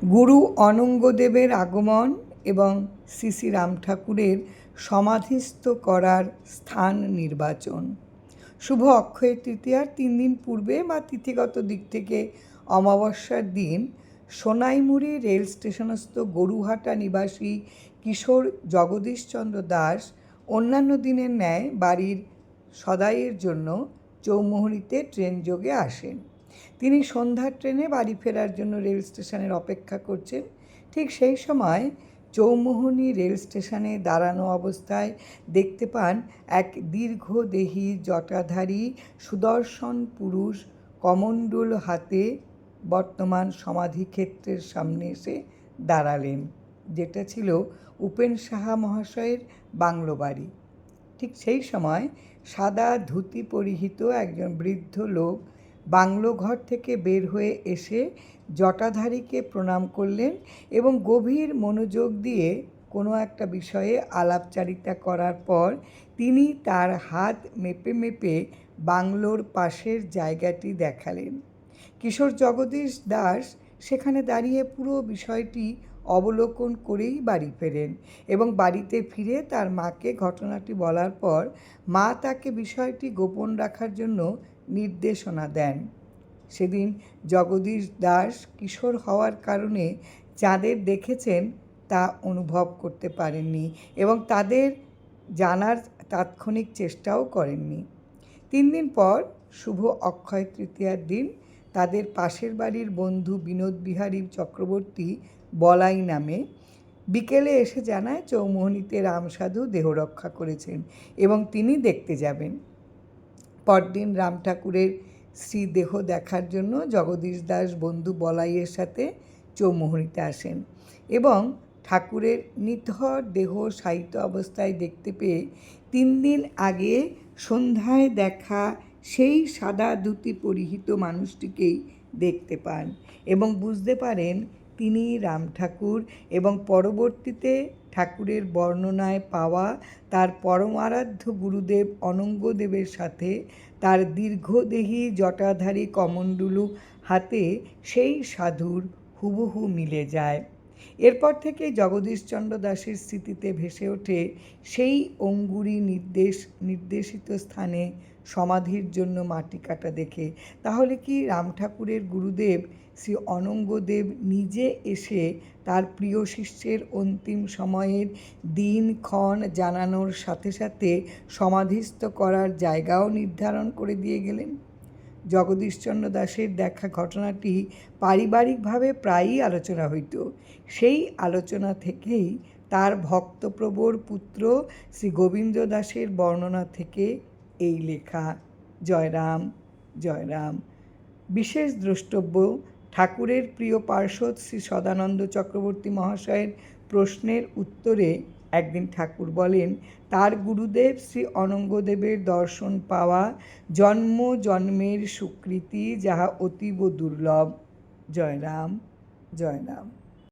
গুরু অনঙ্গদেবের আগমন এবং শ্রী শ্রী রাম ঠাকুরের সমাধিস্থ করার স্থান নির্বাচন। শুভ অক্ষয় তৃতীয়ার 3 দিন পূর্বে বা তিথিগত দিক থেকে অমাবস্যার দিন সোনাইমুড়ি রেল স্টেশনস্থ গরুহাটা নিবাসী কিশোর জগদীশচন্দ্র দাস অন্যান্য দিনের ন্যায় বাড়ির সদাইয়ের জন্য চৌমুহনীতে ট্রেন যোগে আসেন। তিনি সন্ধ্যার ট্রেনে বাড়ি ফেরার জন্য রেল স্টেশনের অপেক্ষা করছেন। ঠিক সেই সময় চৌমুহনী রেল স্টেশনে দাঁড়ানো অবস্থায় দেখতে পান এক দীর্ঘদেহী জটাধারী সুদর্শন পুরুষ কমণ্ডল হাতে বর্তমান সমাধিক্ষেত্রের সামনে এসে দাঁড়ালেন, যেটা ছিল উপেন সাহা মহাশয়ের বাংলো বাড়ি। ঠিক সেই সময় সাদা ধুতি পরিহিত একজন বৃদ্ধ লোক বাংলো ঘর থেকে বের হয়ে এসে জটাধারীকে প্রণাম করলেন এবং গভীর মনোযোগ দিয়ে কোনো একটা বিষয়ে আলাপচারিতা করার পর তিনি তার হাত মেপে মেপে বাংলোর পাশের জায়গাটি দেখালেন। কিশোর জগদীশ দাস সেখানে দাঁড়িয়ে পুরো বিষয়টি অবলোকন করেই বাড়ি ফেরেন এবং বাড়িতে ফিরে তার মাকে ঘটনাটি বলার পর মা তাকে বিষয়টি গোপন রাখার জন্য নির্দেশনা দেন। সেদিন জগদীশ দাস কিশোর হওয়ার কারণে যাদের দেখেছেন তা অনুভব করতে পারেননি এবং তাদের জানার তাৎক্ষণিক চেষ্টাও করেননি। 3 দিন পর শুভ অক্ষয় তৃতীয়ার দিন তাদের পাশের বাড়ির বন্ধু বিনোদ বিহারী চক্রবর্তী বলাই নামে বিকেলে এসে জানায় চৌমুহনীতে রামসাধু দেহ রক্ষা করেছেন এবং তিনি দেখতে যাবেন। পরদিন রাম ঠাকুরের শ্রীদেহ দেখার জন্য জগদীশ দাস বন্ধু বলাইয়ের সাথে চৌমুহনীতে আসেন এবং ঠাকুরের নিথর দেহ শায়িত অবস্থায় দেখতে পেয়ে 3 দিন আগে সন্ধ্যায় দেখা সেই সাদা ধুতি পরিহিত মানুষটিকেই দেখতে পান এবং বুঝতে পারেন তিনি রাম ঠাকুর এবং পরবর্তীতে ঠাকুরের বর্ণনায় পাওয়া তার পরমারাধ্য গুরুদেব অনঙ্গদেবের সাথে তার দীর্ঘদেহী জটাধারী কমণ্ডলু হাতে সেই সাধুর হুবহু মিলে যায়। এরপর থেকে জগদীশচন্দ্র দাসের স্মৃতিতে ভেসে ওঠে সেই অঙ্গুরি নির্দেশিত স্থানে সমাধির জন্য মাটি কাটা দেখে। তাহলে কি রাম ঠাকুরের গুরুদেব শ্রী অনঙ্গদেব নিজে এসে তার প্রিয় শিষ্যের অন্তিম সময়ের দিনক্ষণ জানানোর সাথে সাথে সমাধিস্থ করার জায়গাও নির্ধারণ করে দিয়ে গেলেন? জগদীশচন্দ্র দাসের দেখা ঘটনাটি পারিবারিকভাবে প্রায়ই আলোচনা হইত। সেই আলোচনা থেকেই তার ভক্তপ্রবর পুত্র শ্রী গোবিন্দ দাসের বর্ণনা থেকে এই লেখা। জয়রাম জয়রাম। বিশেষ দ্রষ্টব্য, ঠাকুরের প্রিয় পার্ষদ শ্রী সদানন্দ চক্রবর্তী মহাশয়ের প্রশ্নের উত্তরে একদিন ঠাকুর বলেন তার গুরুদেব শ্রী অনঙ্গদেবের দর্শন পাওয়া জন্ম জন্মের স্বীকৃতি, যাহা অতীব দুর্লভ। জয়রাম জয়রাম।